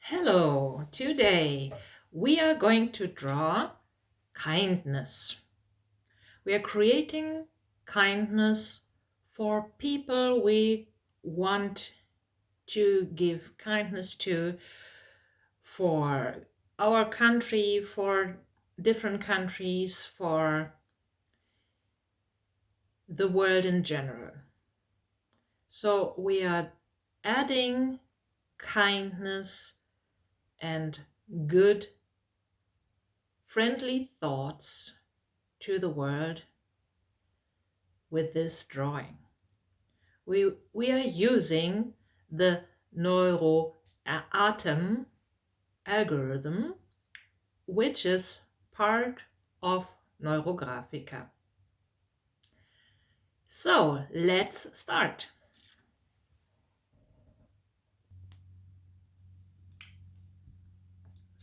Hello, today we are going to draw kindness. We are creating kindness for people we want to give kindness to, for our country, for different countries, for the world in general. So we are adding kindness and good, friendly thoughts to the world with this drawing. We are using the Neuro ATOM algorithm, which is part of Neurographica. So let's start.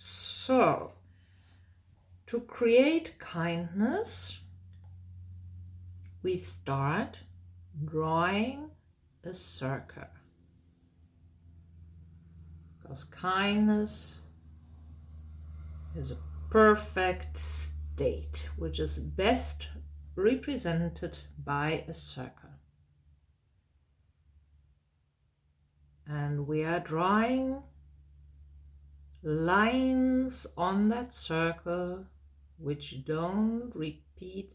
So, to create kindness, we start drawing a circle. Because kindness is a perfect state, which is best represented by a circle. And we are drawing lines on that circle which don't repeat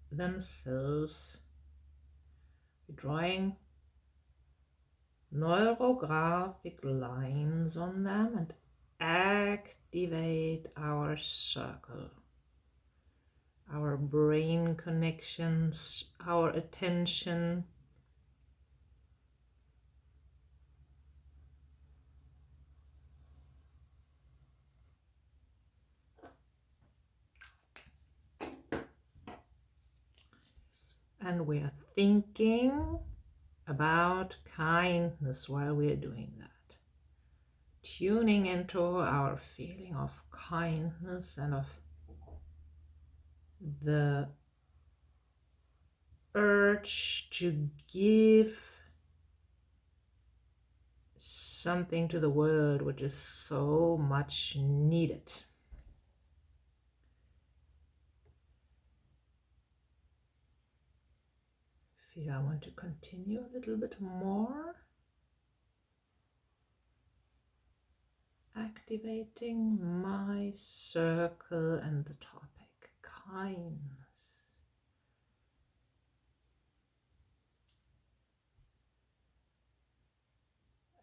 themselves. We're drawing neurographic lines on them and activate our circle, our brain connections, our attention. And we are thinking about kindness while we are doing that. Tuning into our feeling of kindness and of the urge to give something to the world which is so much needed. Feel I want to continue a little bit more. Activating my circle and the topic kindness.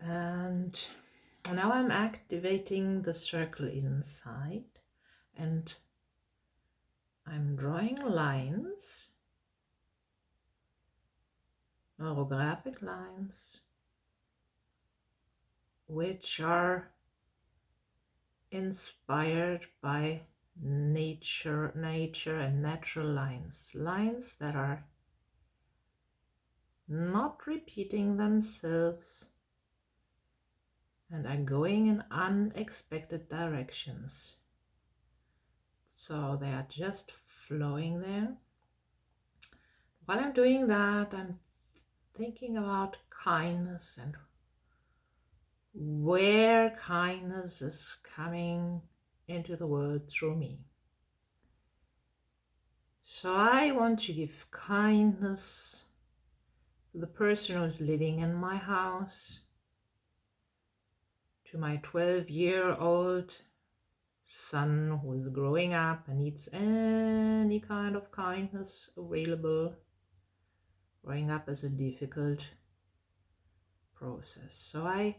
And now I'm activating the circle inside and I'm drawing lines, neurographic lines, which are inspired by nature and natural lines that are not repeating themselves and are going in unexpected directions. So they are just flowing there. While I'm doing that, I'm thinking about kindness and where kindness is coming into the world through me. So I want to give kindness to the person who is living in my house, to my 12-year-old son who is growing up and needs any kind of kindness available. Growing up is a difficult process. So I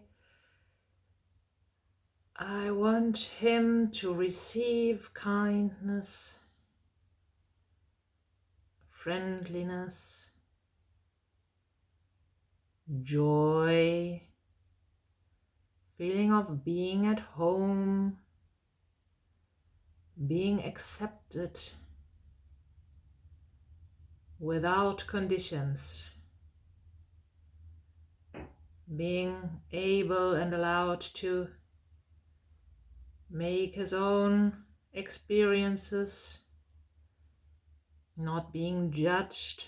want him to receive kindness, friendliness, joy, feeling of being at home, being accepted without conditions, being able and allowed to make his own experiences, not being judged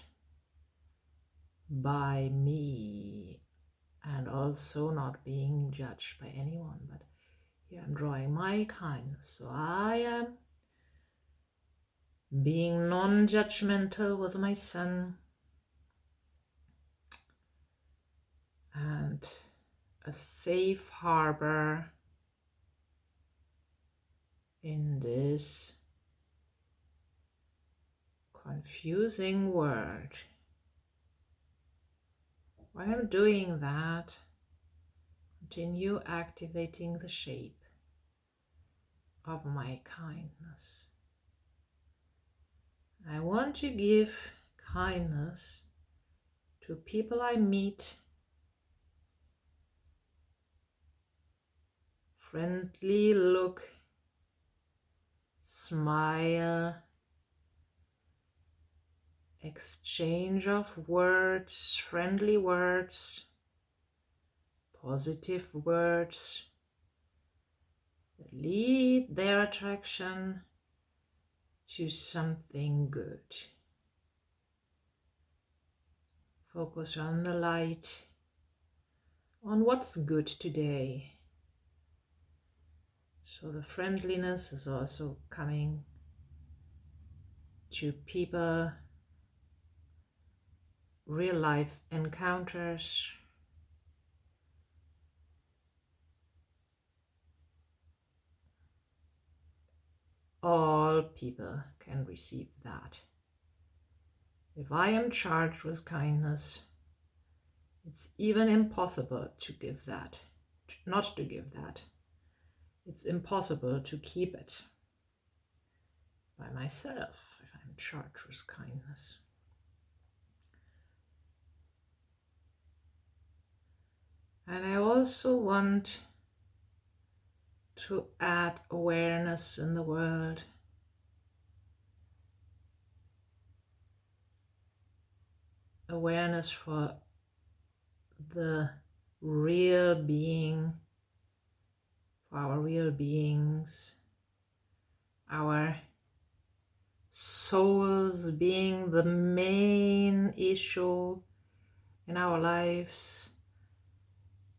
by me and also not being judged by anyone, but Here I'm drawing my kindness. So I am being non-judgmental with my son and a safe harbor in this confusing world. While I'm doing that, continue activating the shape of my kindness. I want to give kindness to people I meet, friendly look, smile, exchange of words, friendly words, positive words that lead their attraction to something good. Focus on the light, on what's good today. So the friendliness is also coming to people, real life encounters. All people can receive that. If I am charged with kindness, it's even impossible to give that, not to give that. It's impossible to keep it by myself if I'm charged with kindness. And I also want to add awareness in the world. Awareness for the real being, for our real beings, our souls being the main issue in our lives,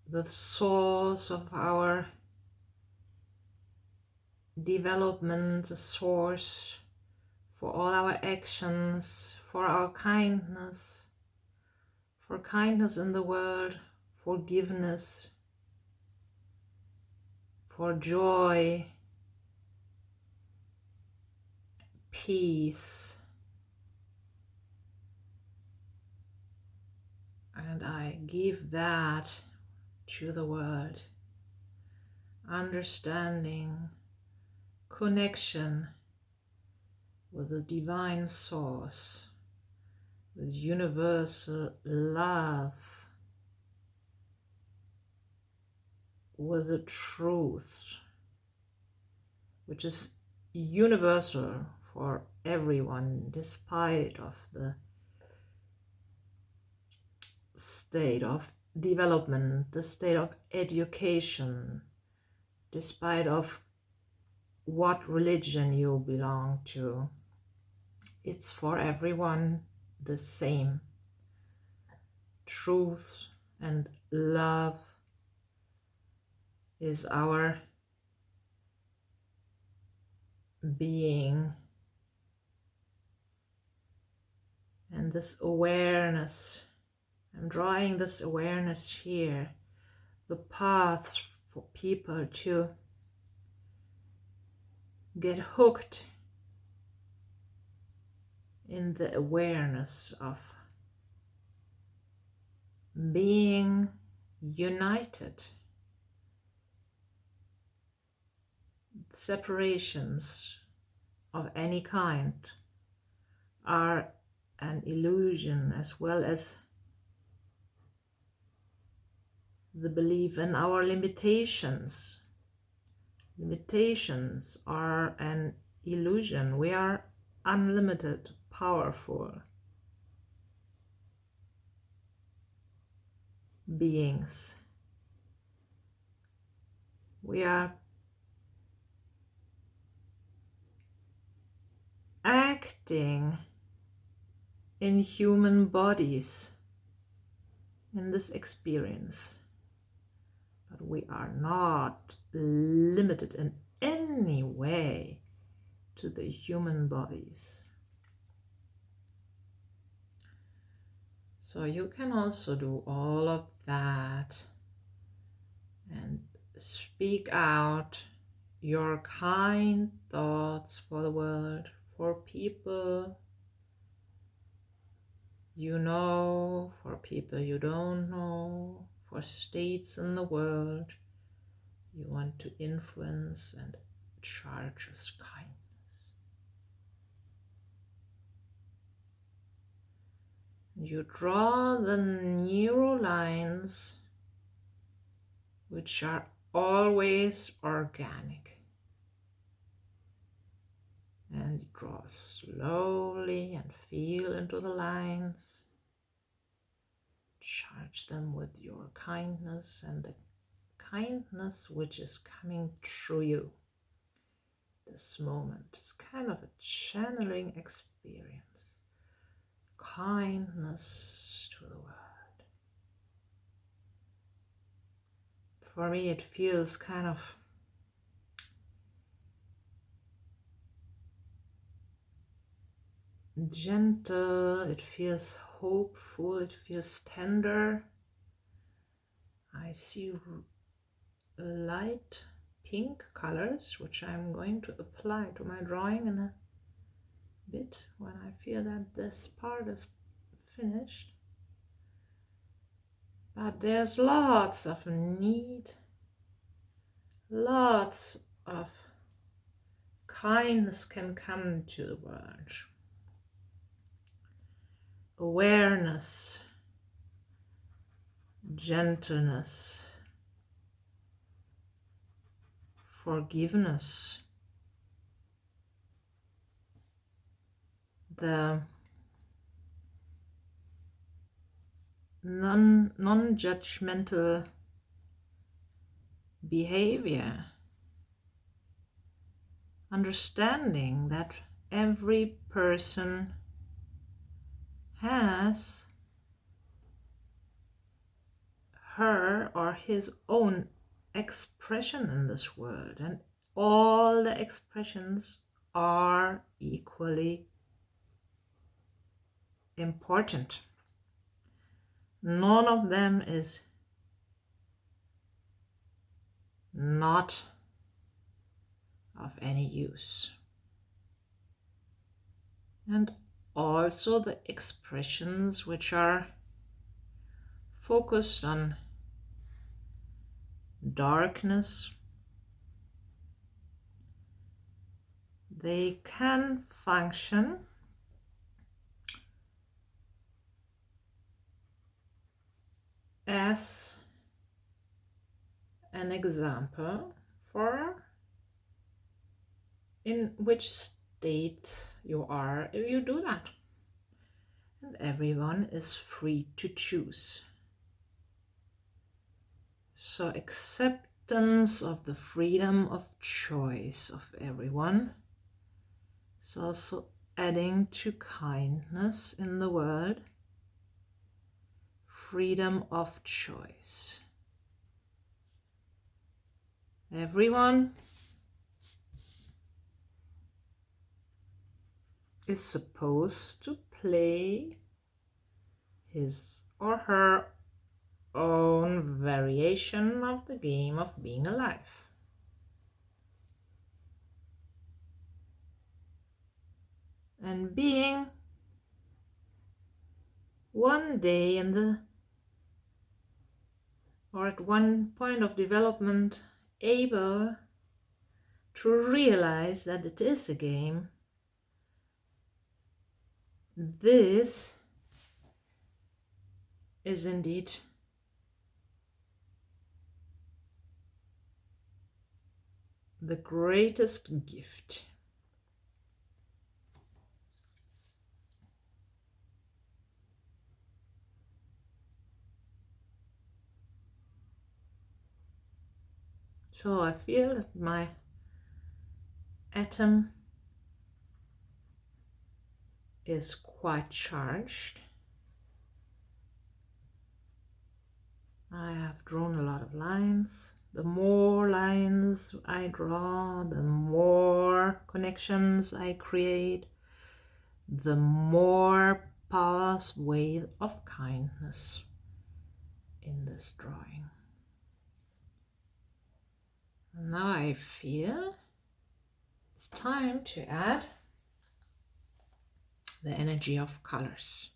the source of our development, the source for all our actions, for our kindness, for kindness in the world, forgiveness, for joy, peace. And I give that to the world. Understanding, connection with the divine source, with universal love, with the truth, which is universal for everyone, despite of the state of development, the state of education, despite of what religion you belong to. It's for everyone the same. Truth and love is our being. And this awareness, I'm drawing this awareness here, the path for people to get hooked in the awareness of being united. Separations of any kind are an illusion, as well as the belief in our limitations. Limitations are an illusion. We are unlimited, powerful beings. We are acting in human bodies in this experience, but we are not limited in any way to the human bodies. So you can also do all of that and speak out your kind thoughts for the world, for people you know, for people you don't know, for states in the world you want to influence and charge with kindness. You draw the neural lines which are always organic, and you draw slowly and feel into the lines. Charge them with your kindness and the kindness which is coming through you. This moment is kind of a channeling experience. Kindness to the world. For me, it feels kind of gentle, it feels hopeful, it feels tender. I see light pink colors, which I'm going to apply to my drawing in a bit when I feel that this part is finished. But there's lots of need, lots of kindness can come to the world. Awareness, gentleness, forgiveness, the non-judgmental behavior, understanding that every person has her or his own expression in this world, and all the expressions are equally important. None of them is not of any use. And also the expressions which are focused on darkness, they can function as an example for in which state you are if you do that. And everyone is free to choose. So acceptance of the freedom of choice of everyone is also adding to kindness in the world. Freedom of choice. Everyone is supposed to play his or her own variation of the game of being alive. And being one day in the or at one point of development able to realize that it is a game, this is indeed the greatest gift. So I feel that my atom is quite charged. I have drawn a lot of lines. The more lines I draw, the more connections I create, the more pathway of kindness in this drawing. And now I feel it's time to add the energy of colors.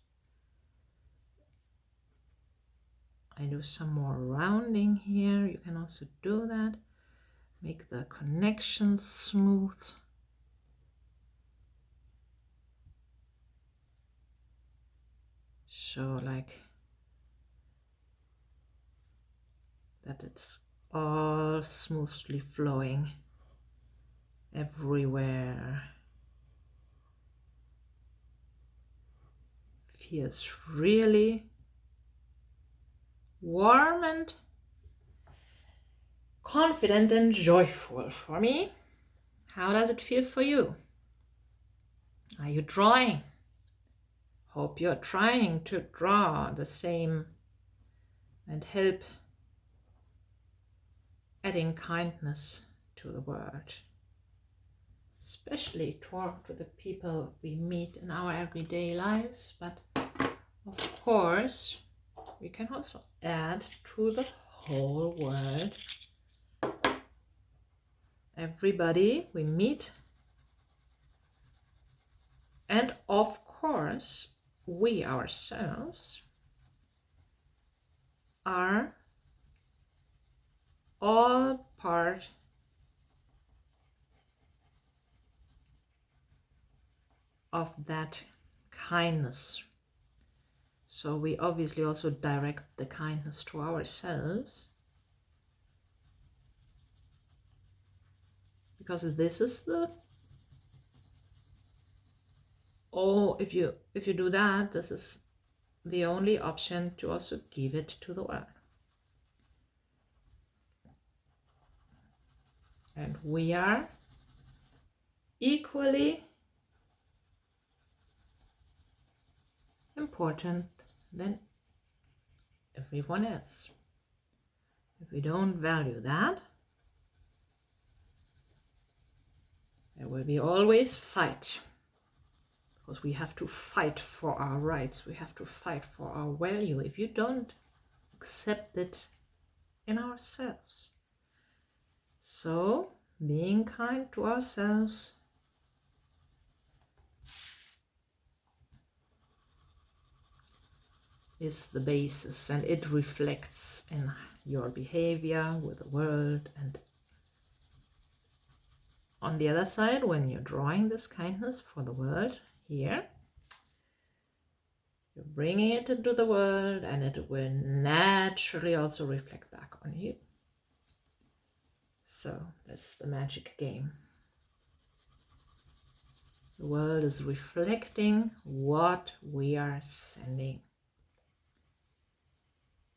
I do some more rounding here. You can also do that. Make the connections smooth. So like that it's all smoothly flowing everywhere. Feels really warm and confident and joyful for me. How does it feel for you? Are you drawing? Hope you're trying to draw the same and help adding kindness to the world, especially to the people we meet in our everyday lives. But of course, we can also add to the whole world. Everybody we meet, and of course we ourselves are all part of that kindness. So we obviously also direct the kindness to ourselves, because this is the if you do that, this is the only option to also give it to the world. And we are equally important than everyone else. If we don't value that, there will be always fight, because we have to fight for our rights. We have to fight for our value if you don't accept it in ourselves. So being kind to ourselves is the basis, and it reflects in your behavior with the world. And on the other side, when you're drawing this kindness for the world here, you're bringing it into the world, and it will naturally also reflect back on you. So that's the magic game. The world is reflecting what we are sending.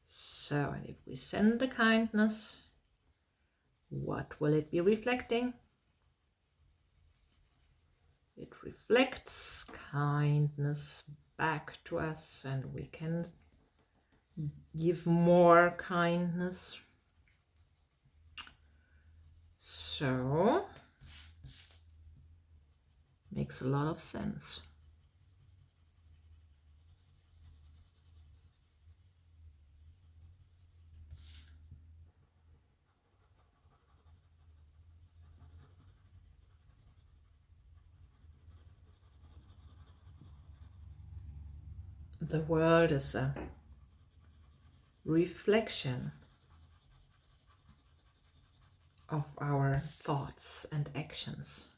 So, and if we send the kindness, what will it be reflecting? It reflects kindness back to us, and we can give more kindness. So, makes a lot of sense. The world is a reflection of our thoughts and actions.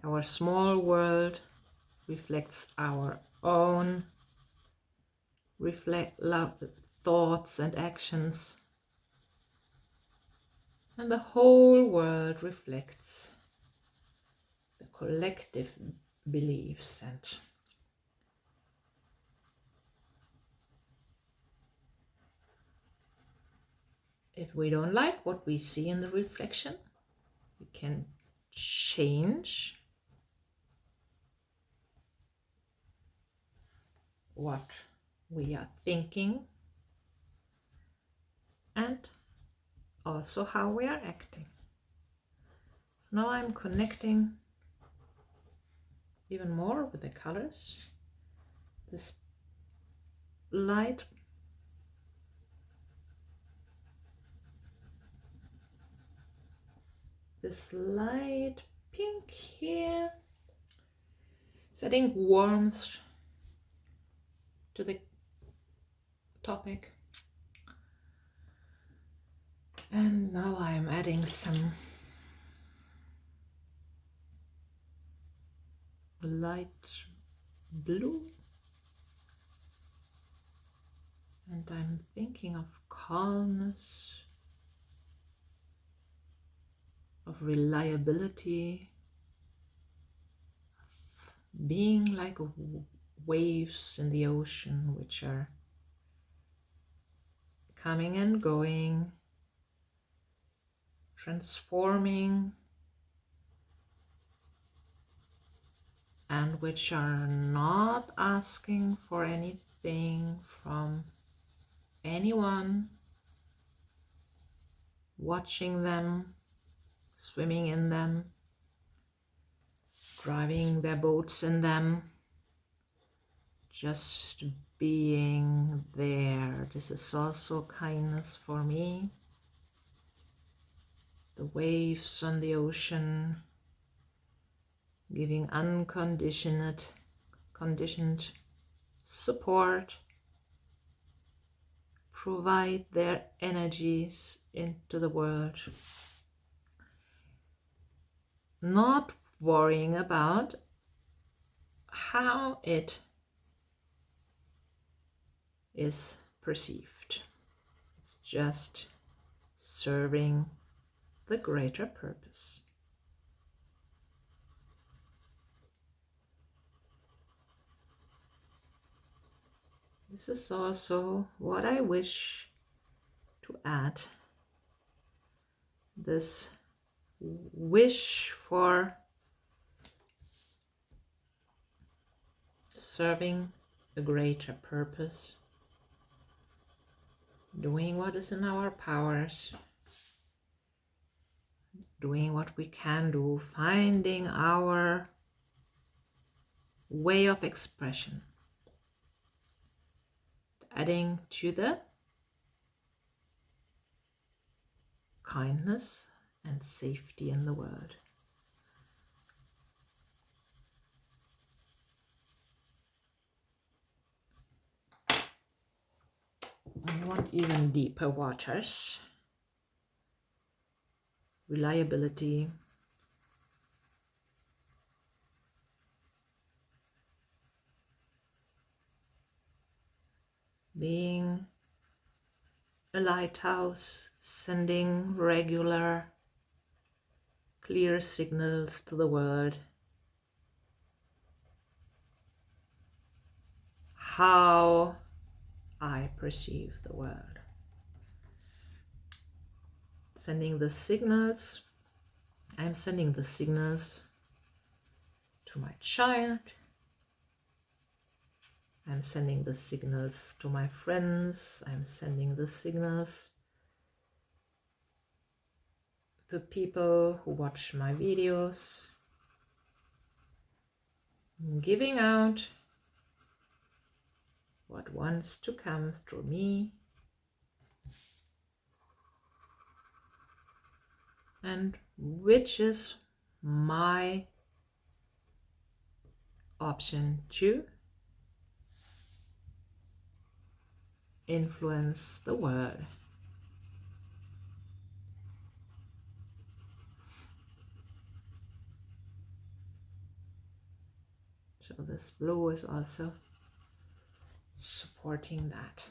Our small world reflects our own thoughts and actions, and the whole world reflects the collective beliefs. And if we don't like what we see in the reflection, we can change what we are thinking and also how we are acting. Now I'm connecting even more with the colors. This light pink here is adding warmth to the topic. And now I'm adding some light blue, and I'm thinking of calmness, of reliability, being like waves in the ocean which are coming and going, transforming, and which are not asking for anything from anyone, watching them, swimming in them, driving their boats in them, just being there. This is also kindness for me. The waves on the ocean, giving conditioned support, provide their energies into the world, not worrying about how it is perceived. It's just serving the greater purpose. This is also what I wish to add. This wish for serving a greater purpose, doing what is in our powers, doing what we can do, finding our way of expression, adding to the kindness and safety in the world. I want even deeper waters, reliability, being a lighthouse, sending regular, clear signals to the world, how I perceive the world. Sending the signals, I'm sending the signals to my child, I'm sending the signals to my friends, I'm sending the signals to people who watch my videos, giving out what wants to come through me and which is my option to influence the world. So this blue is also supporting that.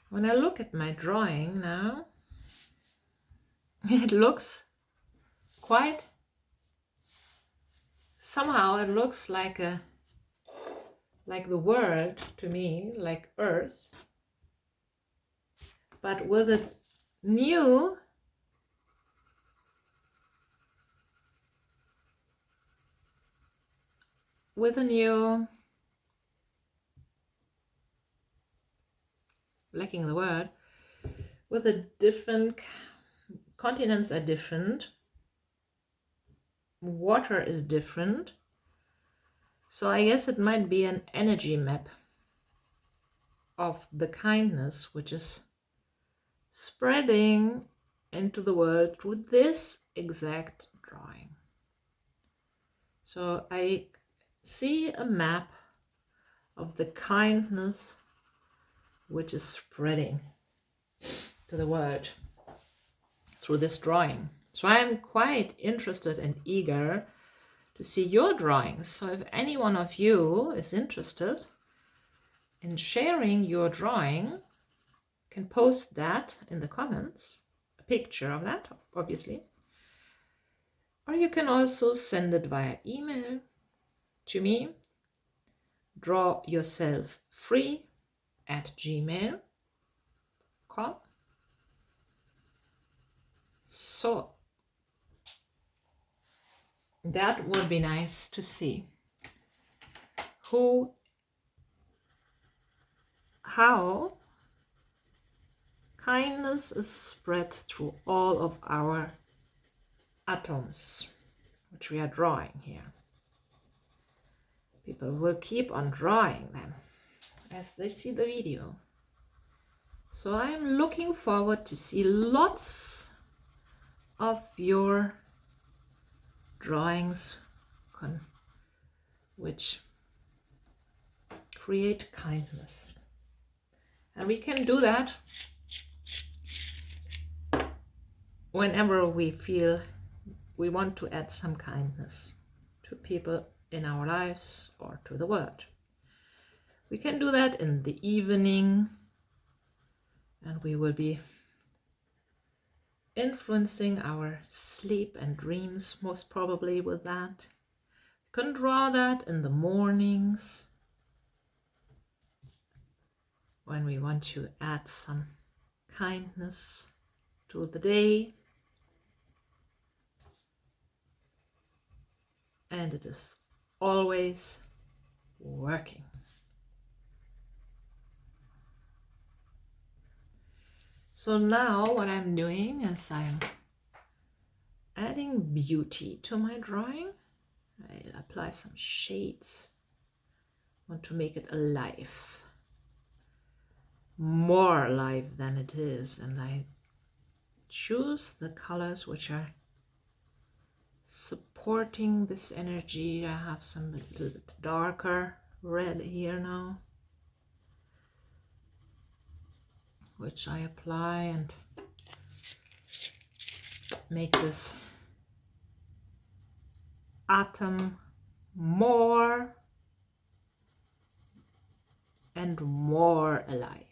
When I look at my drawing now, it looks quite, somehow it looks like the world to me, like Earth, but with a new lacking the word, with the different continents are different, water is different, so I guess it might be an energy map of the kindness which is spreading into the world through this exact drawing. So I see a map of the kindness which is spreading to the world through this drawing. So I'm quite interested and eager to see your drawings. So if any one of you is interested in sharing your drawing, you can post that in the comments, a picture of that, obviously. Or you can also send it via email to me, drawyourselffree@gmail.com. So that would be nice to see how kindness is spread through all of our atoms, which we are drawing here. People will keep on drawing them as they see the video. So I'm looking forward to see lots of your drawings which create kindness. And we can do that whenever we feel we want to add some kindness to people in our lives or to the world. We can do that in the evening, and we will be influencing our sleep and dreams most probably with that. We can draw that in the mornings when we want to add some kindness to the day. And it is always working. So now what I'm doing is I'm adding beauty to my drawing. I apply some shades. I want to make it alive, more alive than it is, and I choose the colors which are supporting this energy. I have some little bit darker red here now, which I apply and make this atom more and more alive.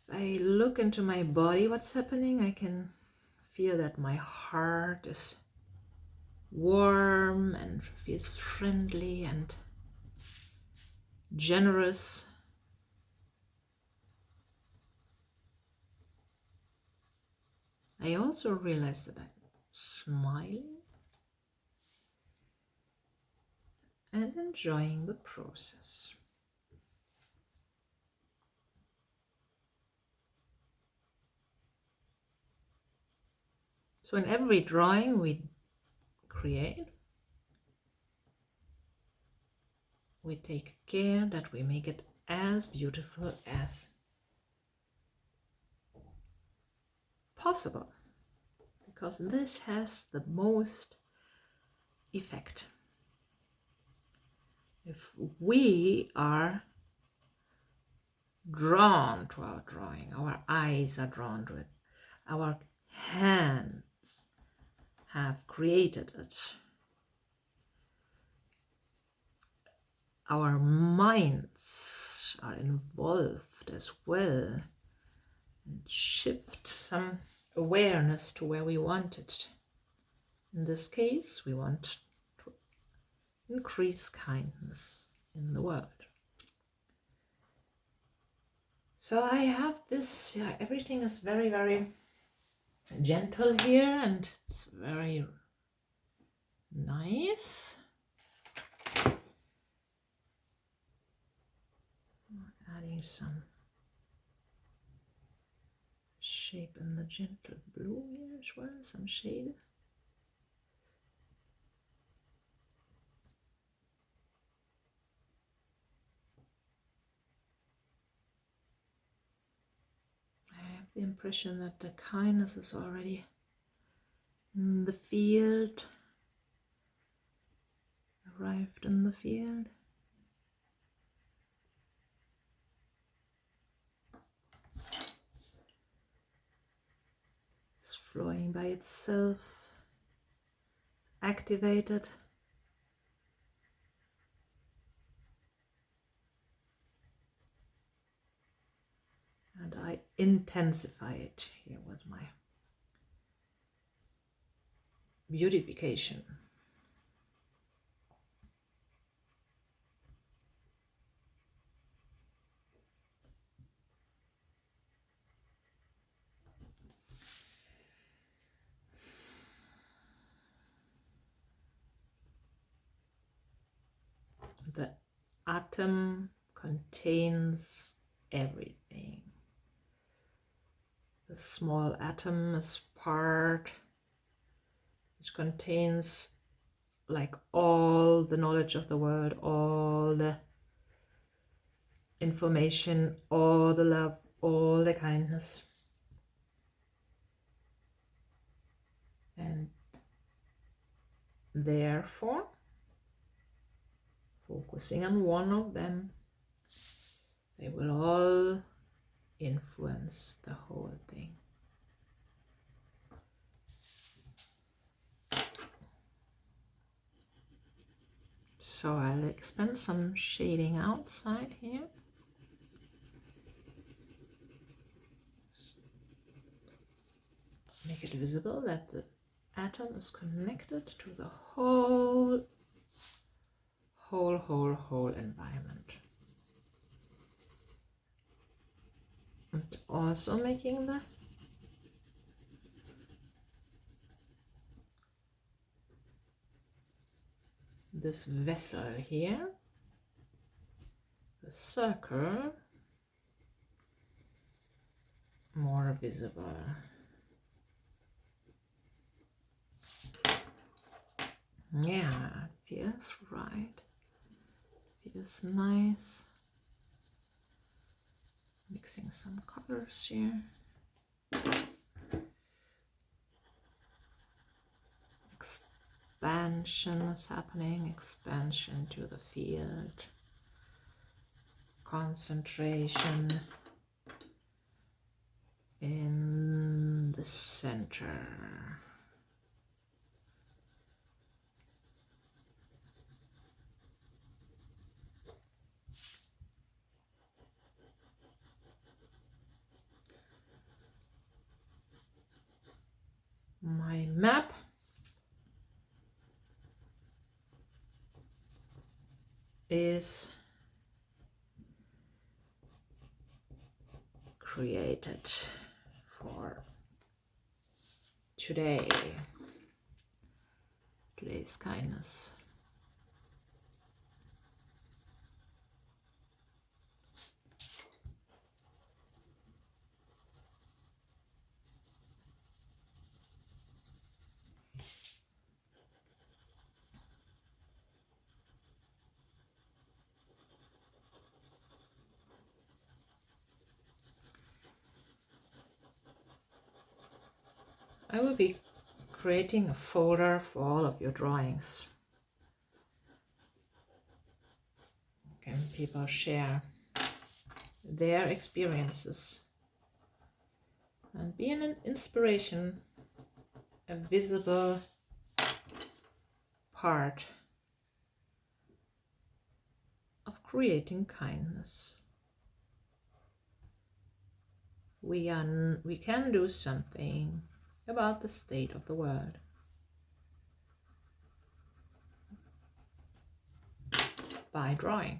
If I look into my body, what's happening, I can feel that my heart is warm and feels friendly and generous. I also realize that I'm smiling and enjoying the process. So in every drawing we create, we take care that we make it as beautiful as possible, because this has the most effect. If we are drawn to our drawing, our eyes are drawn to it, our hands have created it, our minds are involved as well, and shift some awareness to where we want it. In this case, we want to increase kindness in the world. So I have this, everything is very, very gentle here, and it's very nice. me some shape in the gentle blue here as well, some shade. I have the impression that the kindness is already in the field, arrived in the field. It's flowing by itself, activated. And I intensify it here with my beautification. The atom contains everything. The small atom is part, which contains like all the knowledge of the world, all the information, all the love, all the kindness. And therefore, focusing on one of them, they will all influence the whole thing. So I'll expand some shading outside here. Make it visible that the atom is connected to the whole environment. And also making this vessel here, the circle, more visible. Yeah, feels right. Feels nice. Mixing some colors here. Expansion is happening, expansion to the field. Concentration in the center. My map is created for today's kindness. I will be creating a folder for all of your drawings. Can people share their experiences and be an inspiration, a visible part of creating kindness. We can do something about the state of the world. By drawing,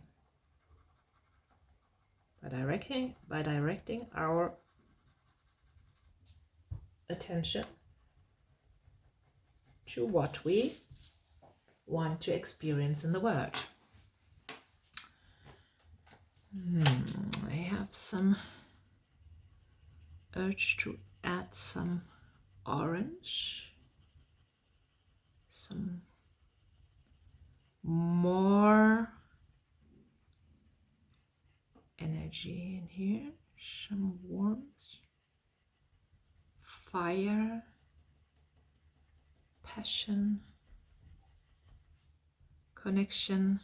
by directing our attention to what we want to experience in the world. I have some urge to add some orange, some more energy in here, some warmth, fire, passion, connection.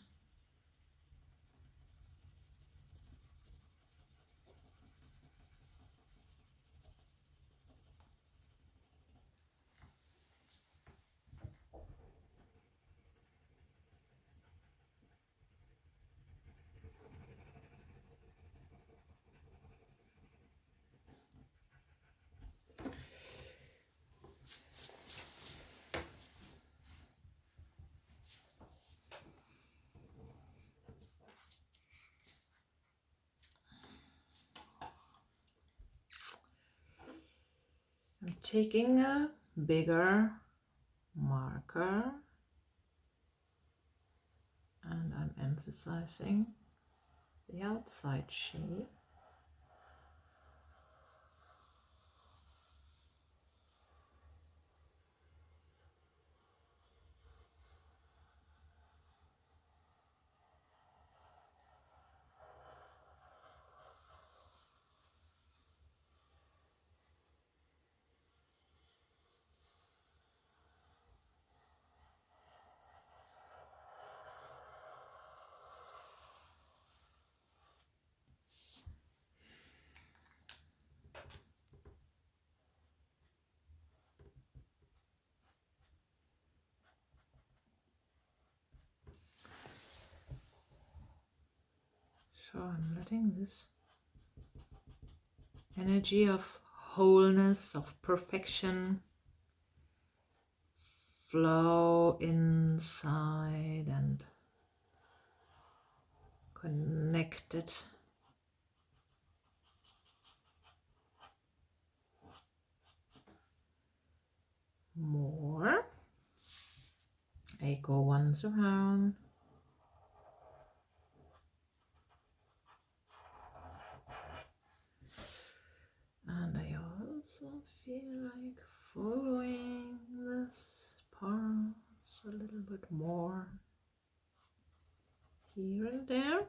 I'm taking a bigger marker and I'm emphasizing the outside shape. So I'm letting this energy of wholeness, of perfection flow inside and connect it. More. I go once around. And I also feel like following this part a little bit more here and there.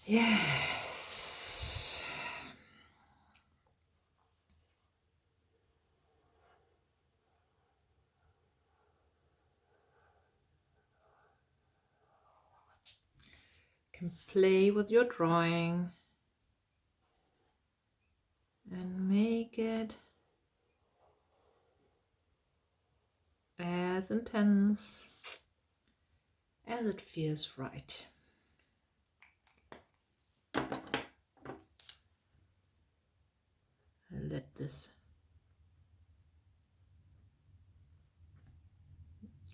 Yes. You can play with your drawing and make it as intense as it feels right. And let this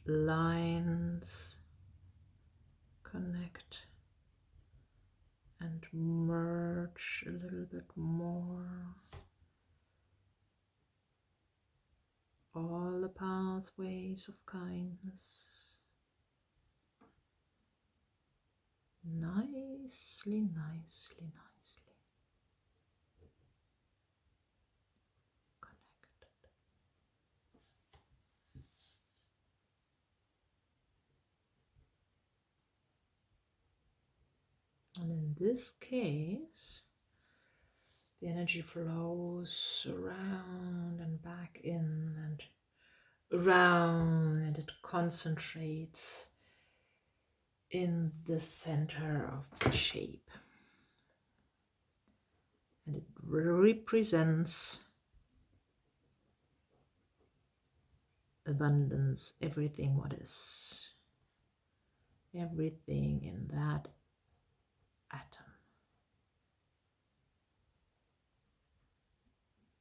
lines connect and merge a little bit more. All the pathways of kindness. Nicely, nicely, nicely connected. And in this case, the energy flows around and back in and around, and it concentrates in the center of the shape. And it represents abundance, everything what is. Everything in that atom,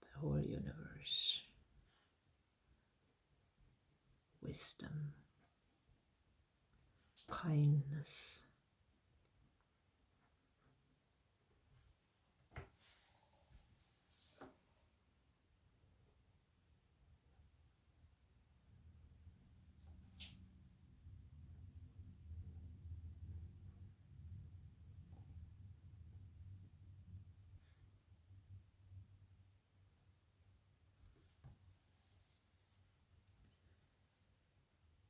the whole universe, wisdom, kindness.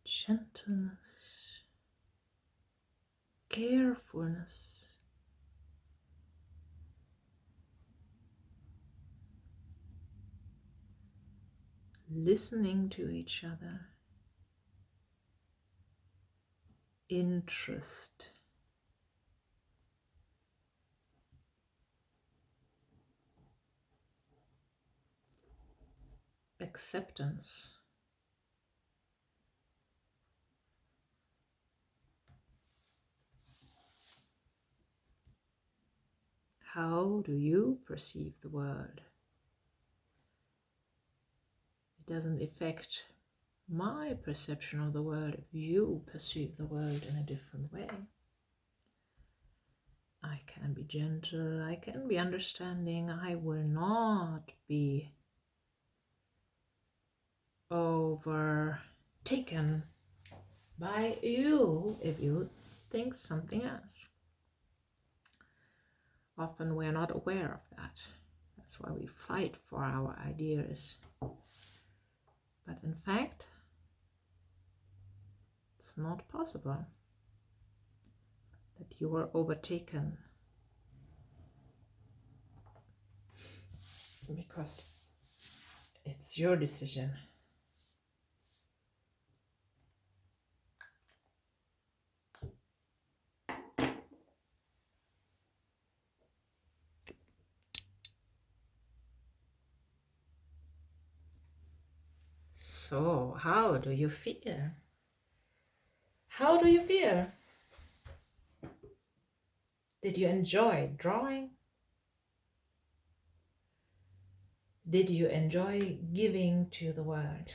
Gentleness, carefulness, listening to each other, interest, acceptance. How do you perceive the world? It doesn't affect my perception of the world if you perceive the world in a different way. I can be gentle, I can be understanding, I will not be overtaken by you if you think something else. Often we're not aware of that. That's why we fight for our ideas. But in fact, it's not possible that you are overtaken, because it's your decision. So, how do you feel? How do you feel? Did you enjoy drawing? Did you enjoy giving to the world?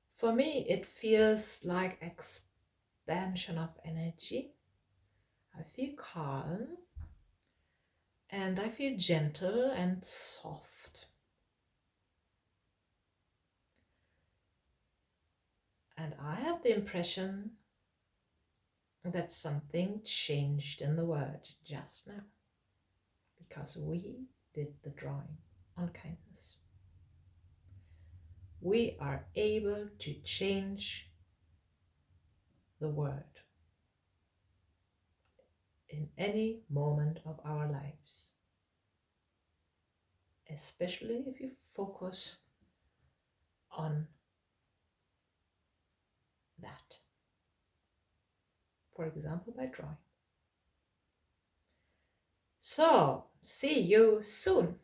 For me, it feels like expansion of energy. I feel calm and I feel gentle and soft. And I have the impression that something changed in the world just now, because we did the drawing on kindness. We are able to change the world in any moment of our lives, especially if you focus on that. For example, by drawing. So, see you soon.